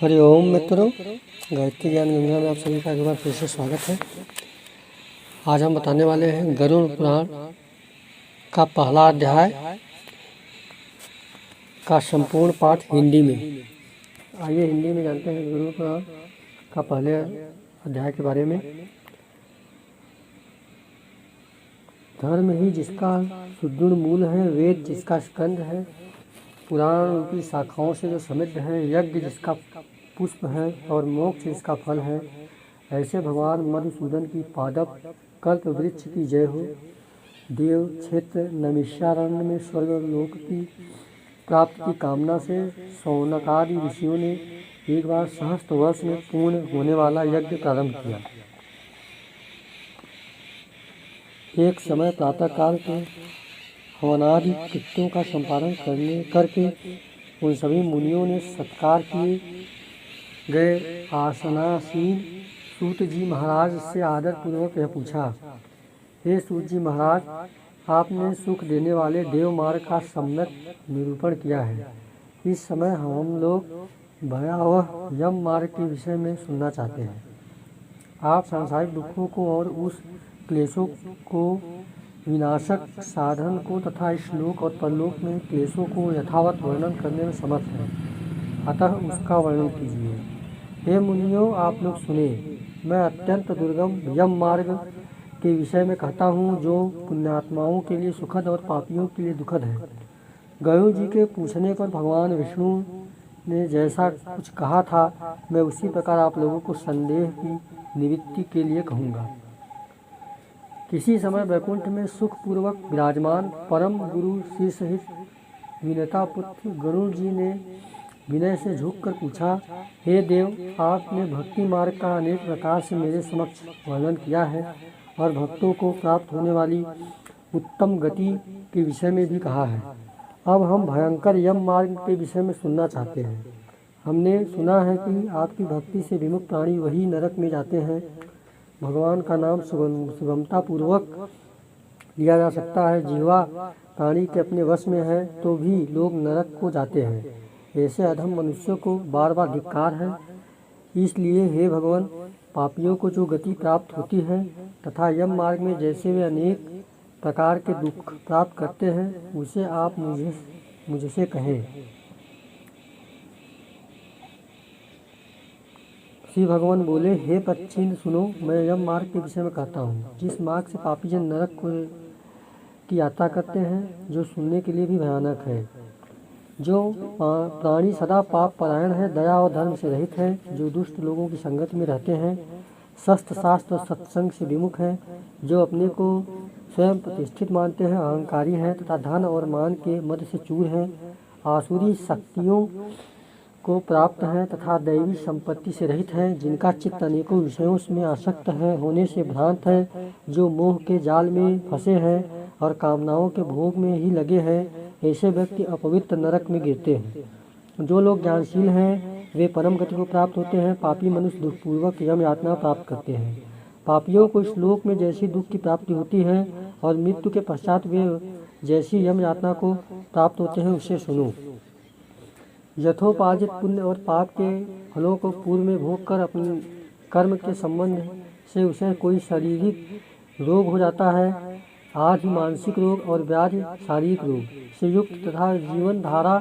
हरिओम मित्रों, गायत्री ज्ञान गंगा में आप सभी का एक बार फिर से स्वागत है। आज हम बताने वाले हैं गरुड़ पुराण का पहला अध्याय का संपूर्ण पाठ हिंदी में। आइए हिंदी में जानते हैं गरुड़ पुराण का पहले अध्याय के बारे में। धर्म ही जिसका सुदृढ़ मूल है, वेद जिसका स्कंद है, पुराण रूपी शाखाओं से जो समृद्ध है, यज्ञ जिसका पुष्प है और मोक्ष जिसका फल है, ऐसे भगवान मधुसूदन की पादप कल्प वृक्ष की जय हो। देव क्षेत्र नैमिषारण्य में स्वर्ग लोक की प्राप्ति की कामना से शौनकादि ऋषियों ने एक बार सहस्त्र वर्ष में पूर्ण होने वाला यज्ञ प्रारंभ किया। एक समय प्रातःकाल के हवनादि कृत्यों का संपादन करके उन सभी मुनियों ने सत्कार किए गए आसनासीन सूत जी महाराज से आदर पूर्वक यह पूछा, हे सूत जी महाराज, आपने सुख देने वाले देव मार्ग का सम्यक निरूपण किया है। इस समय हम लोग भयावह यम मार्ग के विषय में सुनना चाहते हैं। आप सांसारिक दुखों को और उस क्लेशों को विनाशक साधन को तथा श्लोक और परलोक में क्लेशों को यथावत वर्णन करने में समर्थ है, अतः उसका वर्णन कीजिए। हे मुनियों, आप लोग सुने, मैं अत्यंत दुर्गम यम मार्ग के विषय में कहता हूँ, जो पुण्यात्माओं के लिए सुखद और पापियों के लिए दुखद है। गरुड़ जी के पूछने पर भगवान विष्णु ने जैसा कुछ कहा था, मैं उसी प्रकार आप लोगों को संदेह की निवृत्ति के लिए कहूँगा। किसी समय वैकुंठ में सुखपूर्वक विराजमान परम गुरु श्री सहित विनता पुत्र गरुड़ जी ने विनय से झुककर पूछा, हे देव, आपने भक्ति मार्ग का अनेक प्रकार से मेरे समक्ष वर्णन किया है और भक्तों को प्राप्त होने वाली उत्तम गति के विषय में भी कहा है। अब हम भयंकर यम मार्ग के विषय में सुनना चाहते हैं। हमने सुना है कि आपकी भक्ति से विमुख प्राणी वही नरक में जाते हैं। भगवान का नाम सुगमता पूर्वक लिया जा सकता है। जिह्वा प्राणी के अपने वश में है तो भी लोग नरक को जाते हैं। ऐसे अधम मनुष्यों को बार बार धिक्कार है। इसलिए हे भगवान, पापियों को जो गति प्राप्त होती है तथा यम मार्ग में जैसे वे अनेक प्रकार के दुख प्राप्त करते हैं, उसे आप मुझसे कहें। श्री भगवान बोले, हे पक्षी सुनो, मैं यम मार्ग के विषय में कहता हूँ, जिस मार्ग से पापीजन नरक की यात्रा करते हैं, जो सुनने के लिए भी भयानक है। जो प्राणी सदा पाप परायण है, दया और धर्म से रहित है, जो दुष्ट लोगों की संगत में रहते हैं, शस्त्र शास्त्र और सत्संग से विमुख हैं, जो अपने को स्वयं प्रतिष्ठित मानते हैं, अहंकारी हैं तथा धन और मान के मद से चूर हैं, आसुरी शक्तियों को प्राप्त हैं तथा दैवी संपत्ति से रहित हैं, जिनका चित्त अनेकों विषयों में आसक्त है होने से भ्रांत है, जो मोह के जाल में फंसे हैं और कामनाओं के भोग में ही लगे हैं, ऐसे व्यक्ति अपवित्र नरक में गिरते हैं। जो लोग ज्ञानशील हैं वे परम गति को प्राप्त होते हैं। पापी मनुष्य दुखपूर्वक यम यातना प्राप्त करते हैं। पापियों को इस लोक में जैसी दुख की प्राप्ति होती है और मृत्यु के पश्चात वे जैसी यम यातना को प्राप्त होते हैं, उसे सुनो। यथोपार्जित पुण्य और पाप के फलों को पूर्व में भोग कर अपने कर्म के संबंध से उसे कोई शारीरिक रोग हो जाता है, आज ही मानसिक रोग और व्याधि शारीरिक रोग से युक्त तथा जीवन धारा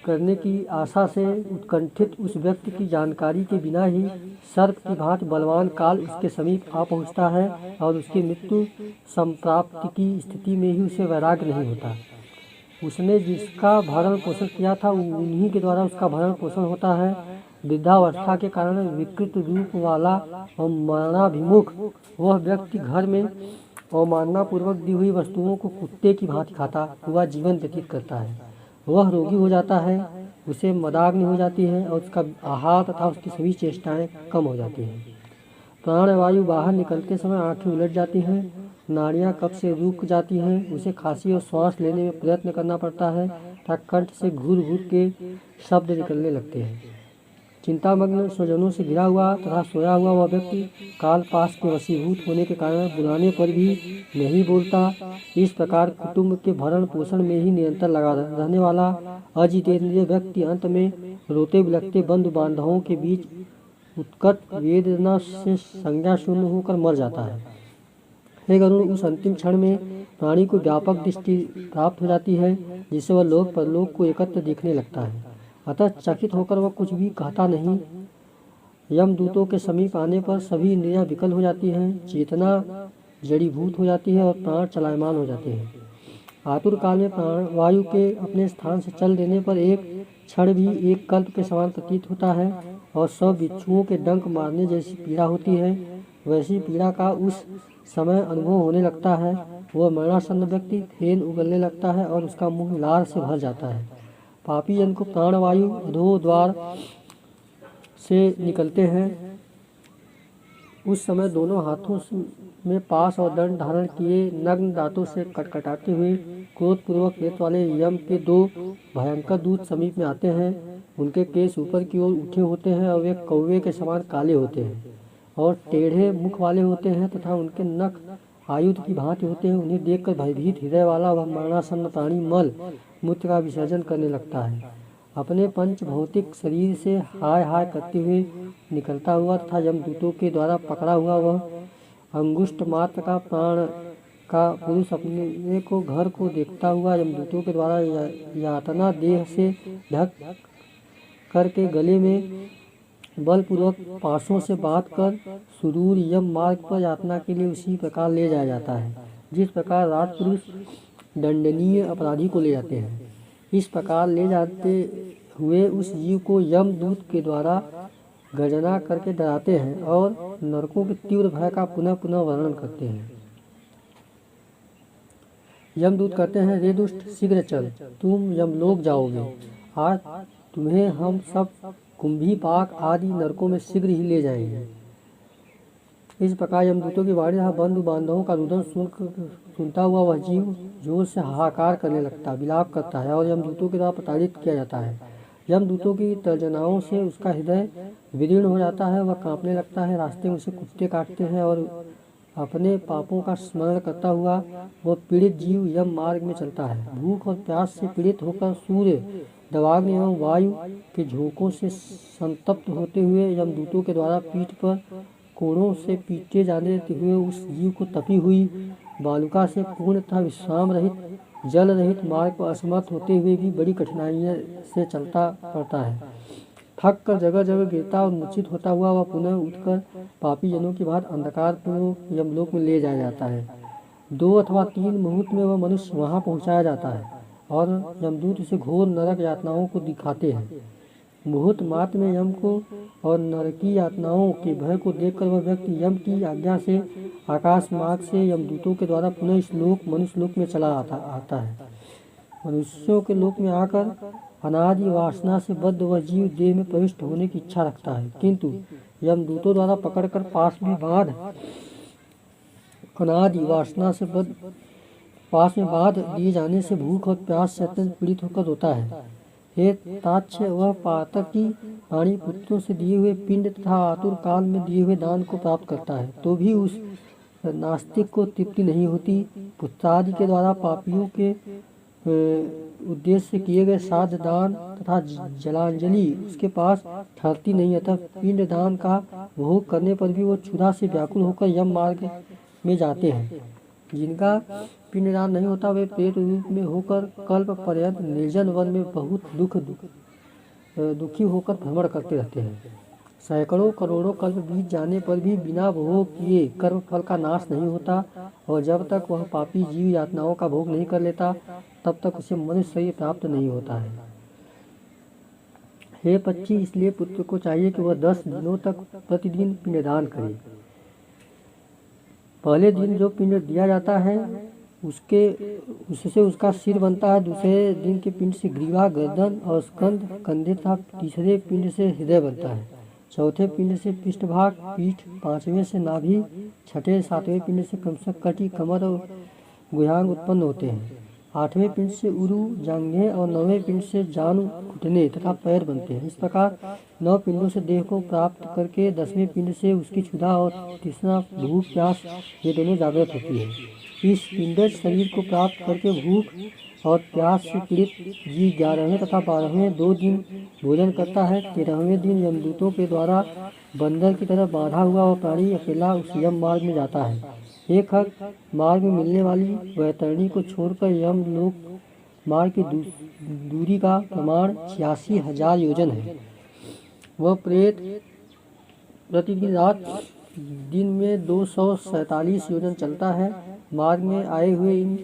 करने की आशा से उत्कंठित उस व्यक्ति की जानकारी के बिना ही सर्प की भांति बलवान काल उसके समीप आ पहुँचता है और उसकी मृत्यु संप्राप्ति की स्थिति में ही उसे वैराग्य नहीं होता। उसने जिसका भरण पोषण किया था उन्हीं के द्वारा उसका भरण पोषण होता है। वृद्धावस्था के कारण विकृत रूप वाला और मरणाभिमुख वह व्यक्ति घर में अवमानना पूर्वक दी हुई वस्तुओं को कुत्ते की भांति खाता हुआ जीवन व्यतीत करता है। वह रोगी हो जाता है, उसे मदाग्नि हो जाती है और उसका आहार तथा उसकी सभी चेष्टाएं कम हो जाती हैं। प्राणवायु बाहर निकलते समय आंखें उलट जाती हैं, नाड़ियाँ कफ से रुक जाती हैं, उसे खांसी और श्वास लेने में प्रयत्न करना पड़ता है तथा कंठ से घूर घूर के शब्द निकलने लगते हैं। चिंतामग्न स्वजनों से घिरा हुआ तथा सोया हुआ वह व्यक्ति काल पास के वशीभूत होने के कारण बुलाने पर भी नहीं बोलता। इस प्रकार कुटुंब के भरण पोषण में ही निरंतर लगा रहने वाला अजितेंद्रिय व्यक्ति अंत में रोते बिलखते बंधु बांधवों के बीच उत्कट वेदना से संज्ञा शून्य होकर मर जाता है। हे गरुड़, उस अंतिम क्षण में प्राणी को व्यापक दृष्टि प्राप्त हो जाती है, जिससे वह लोक परलोक को एकत्र देखने लगता है। अतः चकित होकर वह कुछ भी कहता नहीं। यमदूतों के समीप आने पर सभी इंद्रियां विकल हो जाती हैं, चेतना जड़ीभूत हो जाती है और प्राण चलायमान हो जाते हैं। आतुर काल में प्राणवायु के अपने स्थान से चल देने पर एक क्षण भी एक कल्प के समान प्रतीत होता है और सब बिच्छुओं के डंक मारने जैसी पीड़ा होती है, वैसी पीड़ा का उस समय अनुभव होने लगता है। वह मरणासन्न व्यक्ति फेन उगलने लगता है और उसका मुंह लार से भर जाता है। पापी जन को प्राणवायु अधो द्वार से निकलते हैं। उस समय दोनों हाथों में पास और दंड धारण किए नग्न दांतों से कटकटाते हुए क्रोधपूर्वक नेत्र वाले यम के दो भयंकर दूत समीप में आते हैं। उनके केस ऊपर की ओर उठे होते हैं और वे कौवे के समान काले होते हैं और टेढ़े मुख वाले होते हैं तथा उनके नख आयुध की भांति होते हैं। उन्हें देखकर भयभीत हृदय वाला वह मरणासन्न प्राणी मल मूत्र का विसर्जन करने लगता है। अपने पंच भौतिक शरीर से हाय हाय करते हुए निकलता हुआ तथा यमदूतों के द्वारा पकड़ा हुआ वह अंगुष्ठ मात्र का प्राण का पुरुष अपने को घर को देखता हुआ यमदूतों के द्वारा यातना देह से ढक करके गले में बलपूर्वक पासों से बांधकर सुदूर यम मार्ग पर यातना के लिए उसी प्रकार ले जाया जाता है जिस प्रकार राजपुरुष दंडनीय अपराधी को ले जाते हैं। इस प्रकार ले जाते हुए उस जीव को यमदूत के द्वारा गर्जना करके डराते हैं और नरकों के तीव्र भय का पुनः पुनः वर्णन करते हैं। यमदूत कहते हैं, रे दुष्ट, शीघ्र चल, तुम यमलोक जाओगे। आज तुम्हें हम सब कुंभी पाक आदि नरकों में शीघ्र ही ले जाएंगे। इस प्रकार यमदूतों की वाणी तथा बंधु बांधवों का रुदन सुनता हुआ वह जीव जोर से हाहाकार करने लगता, विलाप करता है और यमदूतों के द्वारा प्रताड़ित किया जाता है। यमदूतों की तर्जनाओं से उसका हृदय विदीर्ण हो जाता है, वह कांपने लगता है। रास्ते में उसे कुत्ते काटते हैं और अपने पापों का स्मरण करता हुआ वह पीड़ित जीव यम मार्ग में चलता है। भूख और प्यास से पीड़ित होकर सूर्य, दवाग्नि एवं वायु के झोंकों से संतप्त होते हुए यमदूतों के द्वारा पीठ पर कोड़ों से पीटे जाने हुए उस जीव को तपी हुई बालुका से पूर्ण तथा विश्राम रहित जल रहित मार्ग पर असमर्थ होते हुए भी बड़ी कठिनाइयों से चलता पड़ता है। थक कर जगह जगह गिरता और मूर्छित होता हुआ वह पुनः उठकर पापी जनों की भांति अंधकारपूर्ण यमलोक में ले जाया जाता है। 2 अथवा 3 मुहूर्त में वह मनुष्य वहां पहुंचाया जाता है और यमदूत उसे घोर नरक यातनाओं को दिखाते हैं। मुहूर्त मात्र में यम को और नरकी यातनाओं के भय को देखकर वह व्यक्ति यम की आज्ञा से आकाश मार्ग से यमदूतों के द्वारा पुनः इस लोक मनुष्य लोक में चला आता है। मनुष्यों के लोक में आकर अनादि वासना से बद्ध वह जीव देह में प्रविष्ट होने की इच्छा रखता है, किंतु यमदूतों द्वारा पकड़कर पास में बांध दिए जाने से भूख और प्यास से अत्यंत पीड़ित होकर रोता है। हे ताच्छ, वह पातकी प्राणी पुत्रों से दिए हुए पिंड तथा आतुर काल में दिए हुए दान को प्राप्त करता है, तो भी उस नास्तिक को तृप्ति नहीं होती। पुत्रादि के द्वारा पापियों के उद्देश्य से किए गए साध दान तथा जलांजलि उसके पास ठहरती नहीं, अतः पिंड दान का भोग करने पर भी वो क्षुधा से व्याकुल होकर यम मार्ग में जाते हैं। जिनका पिंडदान नहीं होता वे प्रेत रूप में होकर कल्प पर्यंत निर्जन वन में बहुत दुखी होकर भ्रमण करते रहते हैं। सैकड़ों करोड़ों कल्प बीत जाने पर भी बिना भोग किए कर्म फल का नाश नहीं होता और जब तक वह पापी जीव यातनाओं का भोग नहीं कर लेता तब तक उसे मनुष्य शरीर प्राप्त नहीं होता है। हे पक्षी, इसलिए पुत्र को चाहिए कि वह 10 दिनों तक प्रतिदिन पिंडदान करे। पहले दिन जो पिंड दिया जाता है उससे उसका सिर बनता है, दूसरे दिन के पिंड से ग्रीवा, गर्दन और स्कंद, कंधे तथा तीसरे पिंड से हृदय बनता है। चौथे पिंड से पृष्ठभाग, पीठ, 5वें से नाभि, 6ठे 7वें पिंड से कमशक, कटी, कमर और गुह्यांग उत्पन्न होते हैं। 8वें पिंड से उरु जांघें और 9वें पिंड से जानु घुटने तथा पैर बनते हैं। इस प्रकार 9 पिंडों से देह को प्राप्त करके 10वें पिंड से उसकी क्षुधा और तृष्णा, भूख, प्यास ये दोनों जागृत होती है। इस पिंडज शरीर को प्राप्त करके भूख और प्यास से पीड़ित जीव 11वें तथा 12वें 2 दिन भोजन करता है। 13वें दिन यमदूतों के द्वारा बंदर की तरह बांधा हुआ वह प्राणी अकेला उस यम मार्ग में जाता है। एक हक मार्ग में मिलने वाली वैतरणी को छोड़कर यम लोक मार्ग की दूरी का प्रमाण 86,000 योजन है। वह प्रेत प्रतिदिन रात दिन में 247 योजन चलता है। मार्ग में आए हुए इन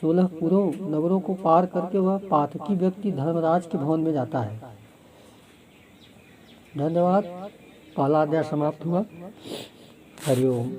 16 पुरों नगरों को पार करके वह पातकी व्यक्ति धर्मराज के भवन में जाता है। धन्यवाद। पहला अध्याय समाप्त हुआ। हरिओम।